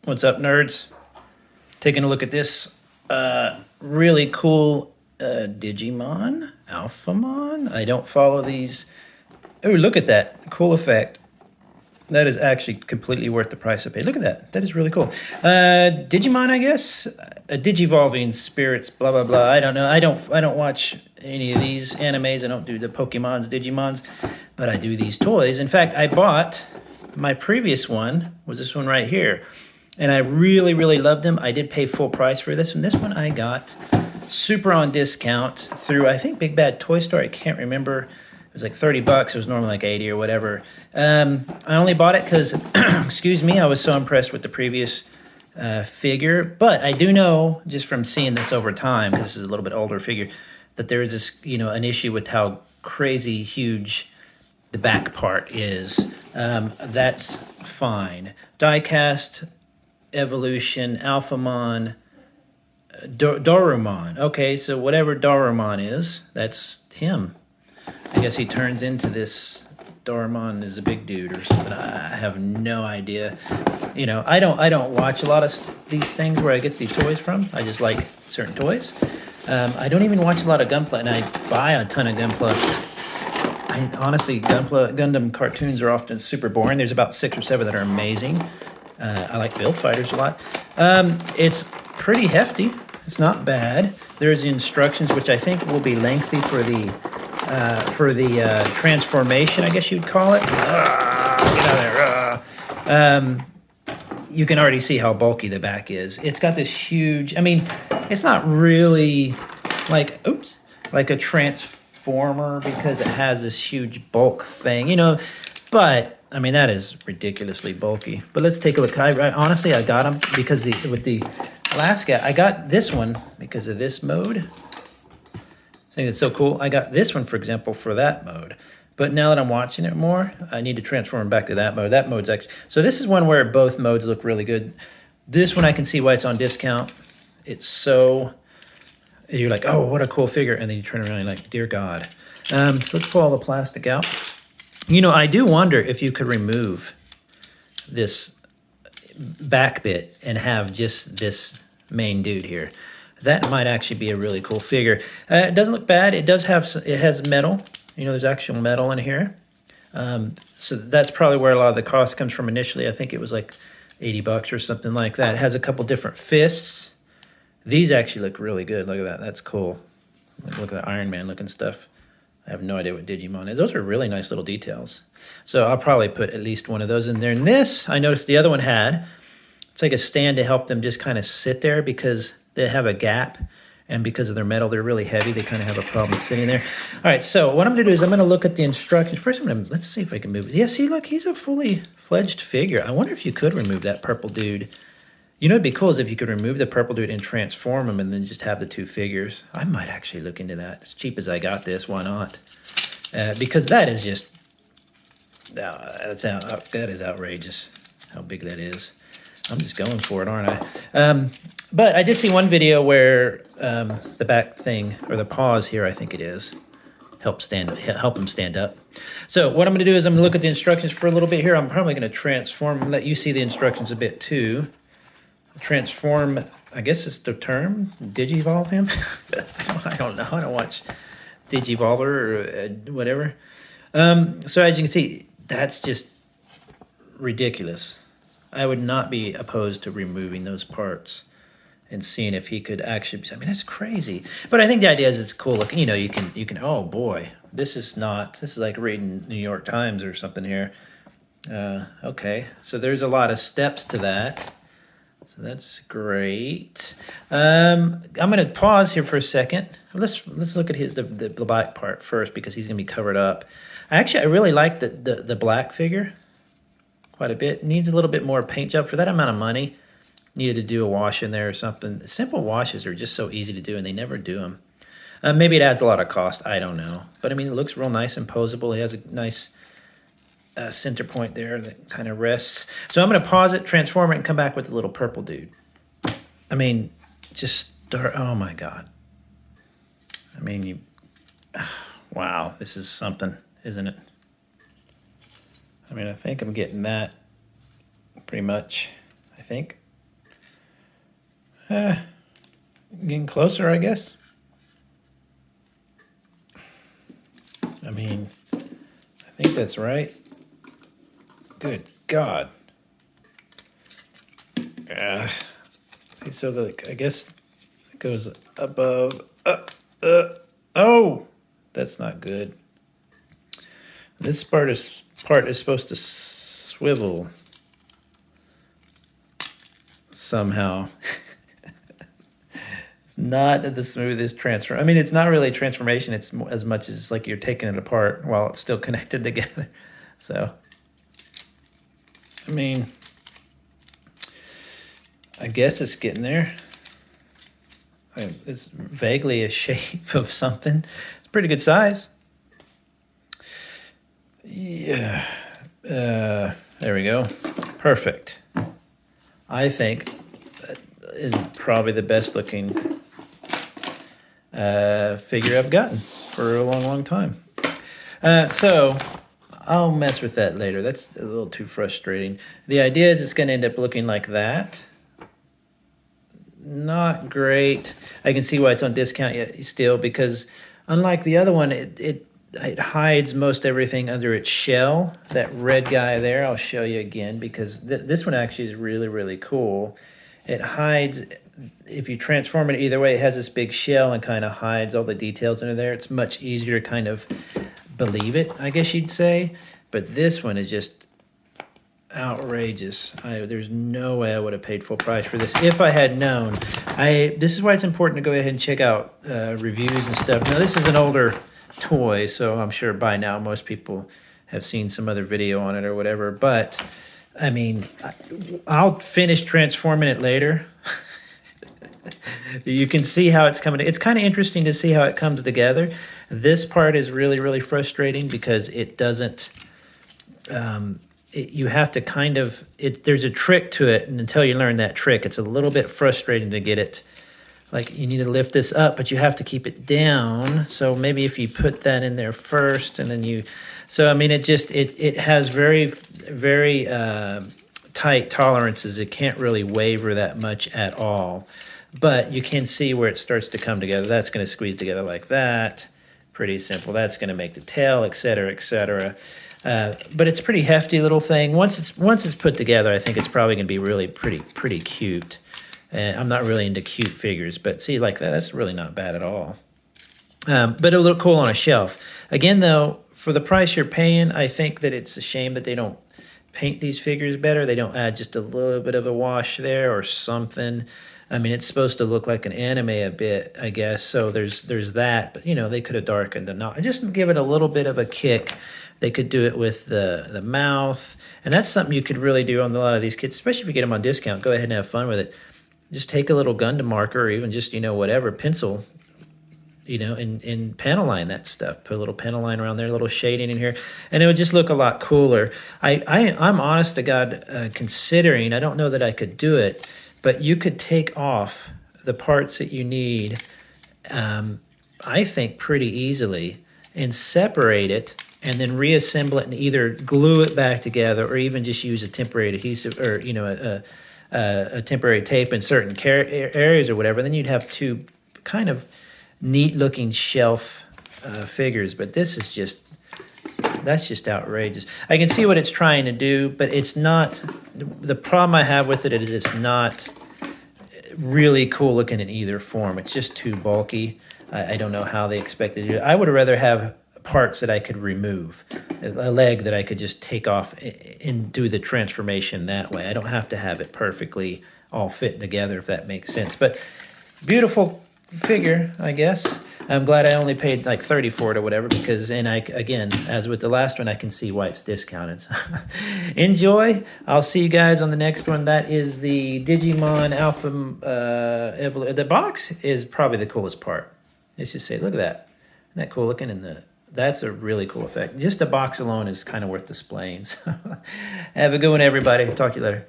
What's up, nerds? Taking a look at this really cool Digimon, Alphamon. I don't follow these. Oh, look at that. Cool effect. That is actually completely worth the price I paid. Look at that. That is really cool. Digimon, I guess. Digivolving spirits, blah, blah, blah. I don't know. I don't watch any of these animes. I don't do the Pokemons, Digimons, but I do these toys. In fact, I bought my previous one, was this one right here. And I really, really loved them. I did pay full price for this one. This one I got super on discount through, I think, Big Bad Toy Store. I can't remember. It was like 30 bucks. It was normally like 80 or whatever. I only bought it because, excuse me, I was so impressed with the previous figure. But I do know, just from seeing this over time, because this is a little bit older figure, that there is this, an issue with how crazy huge the back part is. That's fine. Die-cast evolution, Alphamon, Dorumon. Okay, so whatever Dorumon is, that's him. I guess he turns into this. Dorumon is a big dude or something. I have no idea. I don't watch a lot of these things where I get these toys from. I just like certain toys. I don't even watch a lot of Gunpla, and I buy a ton of Gunpla. Honestly, Gundam cartoons are often super boring. There's about 6 or 7 that are amazing. I like Build Fighters a lot. It's pretty hefty. It's not bad. There's the instructions, which I think will be lengthy for the transformation, I guess you'd call it. Get out of there. You can already see how bulky the back is. It's got this huge, it's not really like a transformer because it has this huge bulk thing, but that is ridiculously bulky. But let's take a look. Honestly, I got them because with the last guy, I got this one because of this mode. I think it's so cool. I got this one, for example, for that mode. But now that I'm watching it more, I need to transform back to that mode. That mode's actually... So this is one where both modes look really good. This one, I can see why it's on discount. It's so... You're like, oh, what a cool figure. And then you turn around and you're like, dear God. So let's pull all the plastic out. I do wonder if you could remove this back bit and have just this main dude here. That might actually be a really cool figure. It doesn't look bad. It has metal. There's actual metal in here. So that's probably where a lot of the cost comes from initially. I think it was like 80 bucks or something like that. It has a couple different fists. These actually look really good. Look at that. That's cool. Look at the Iron Man looking stuff. I have no idea what Digimon is. Those are really nice little details. So I'll probably put at least one of those in there. And this, I noticed the other one had, it's like a stand to help them just kind of sit there because they have a gap. And because of their metal, they're really heavy. They kind of have a problem sitting there. All right, so what I'm going to do is I'm going to look at the instructions. First, let's see if I can move it. Yeah, see, look, he's a fully fledged figure. I wonder if you could remove that purple dude. It'd be cool is if you could remove the purple dude and transform him and then just have the 2 figures. I might actually look into that. As cheap as I got this, why not? Because that is just, that is outrageous how big that is. I'm just going for it, aren't I? But I did see one video where the back thing, or the paws here, I think it is, help them stand up. So what I'm going to do is I'm going to look at the instructions for a little bit here. I'm probably going to transform, let you see the instructions a bit too. Transform, I guess it's the term, digivolve him. I don't know. I don't watch Digivolver or whatever. So as you can see, that's just ridiculous. I would not be opposed to removing those parts and seeing if he could actually, that's crazy. But I think the idea is it's cool looking. You can, oh boy, this is like reading New York Times or something here. Okay, so there's a lot of steps to that. So that's great. I'm going to pause here for a second. Let's look at the black part first because he's going to be covered up. I really like the black figure quite a bit. Needs a little bit more paint job for that amount of money. Needed to do a wash in there or something. Simple washes are just so easy to do, and they never do them. Maybe it adds a lot of cost. I don't know. But, it looks real nice and posable. He has a nice center point there that kind of rests. So I'm going to pause it, transform it, and come back with the little purple dude. Just start. Oh, my God. Wow, this is something, isn't it? I think I'm getting that pretty much, I think. Getting closer, I guess. I mean, I think that's right. Good God. See, so I guess it goes above. Oh, that's not good. This part is supposed to swivel somehow. It's not the smoothest transfer. I mean, it's not really a transformation. It's as much as like you're taking it apart while it's still connected together. So, I mean, I guess it's getting there. It's vaguely a shape of something. It's pretty good size. Yeah. There we go. Perfect. I think that is probably the best looking figure I've gotten for a long, long time. So I'll mess with that later. That's a little too frustrating. The idea is it's going to end up looking like that. Not great. I can see why it's on discount yet still, because unlike the other one, it hides most everything under its shell. That red guy there, I'll show you again, because this one actually is really, really cool. It hides, if you transform it either way, it has this big shell and kind of hides all the details under there. It's much easier to kind of believe it, I guess you'd say. But this one is just outrageous. There's no way I would have paid full price for this if I had known. This is why it's important to go ahead and check out reviews and stuff. Now, this is an older toy, so I'm sure by now most people have seen some other video on it or whatever. But, I mean, I'll finish transforming it later. You can see how it's coming. It's kind of interesting to see how it comes together. This part is really, really frustrating because it doesn't... you have to kind of, there's a trick to it, and until you learn that trick, it's a little bit frustrating to get it. Like, you need to lift this up, but you have to keep it down. So maybe if you put that in there first, and then you, so I mean, it has very, very tight tolerances. It can't really waver that much at all. But you can see where it starts to come together. That's going to squeeze together like that. Pretty simple. That's going to make the tail, et cetera, et cetera. But it's a pretty hefty little thing. Once it's put together, I think it's probably going to be really pretty cute. And I'm not really into cute figures, but see, like that's really not bad at all. But it'll look cool on a shelf. Again, though, for the price you're paying, I think that it's a shame that they don't paint these figures better. They don't add just a little bit of a wash there or something. I mean, it's supposed to look like an anime a bit, I guess. So there's that. But, you know, they could have darkened the knot. Just give it a little bit of a kick. They could do it with the mouth. And that's something you could really do on a lot of these kits, especially if you get them on discount. Go ahead and have fun with it. Just take a little Gundam marker or even just, you know, whatever, pencil, you know, and panel line that stuff. Put a little panel line around there, a little shading in here. And it would just look a lot cooler. I'm honest to God considering, I don't know that I could do it, but you could take off the parts that you need, I think, pretty easily and separate it and then reassemble it and either glue it back together or even just use a temporary adhesive or, you know, a temporary tape in certain areas or whatever. Then you'd have two kind of neat-looking shelf figures. But this is just, that's just outrageous. I can see what it's trying to do, but it's not, the problem I have with it is it's not really cool looking in either form. It's just too bulky. I don't know how they expect to do it. I would rather have parts that I could remove, a leg that I could just take off and do the transformation that way. I don't have to have it perfectly all fit together, if that makes sense. But beautiful figure, I guess. I'm glad I only paid like 30 for it or whatever, because, and again, as with the last one, I can see why it's discounted. Enjoy. I'll see you guys on the next one. That is the Digimon Alpha the box is probably the coolest part. Let's just say, look at that. Isn't that cool looking? And that's a really cool effect. Just the box alone is kind of worth displaying. So have a good one, everybody. Talk to you later.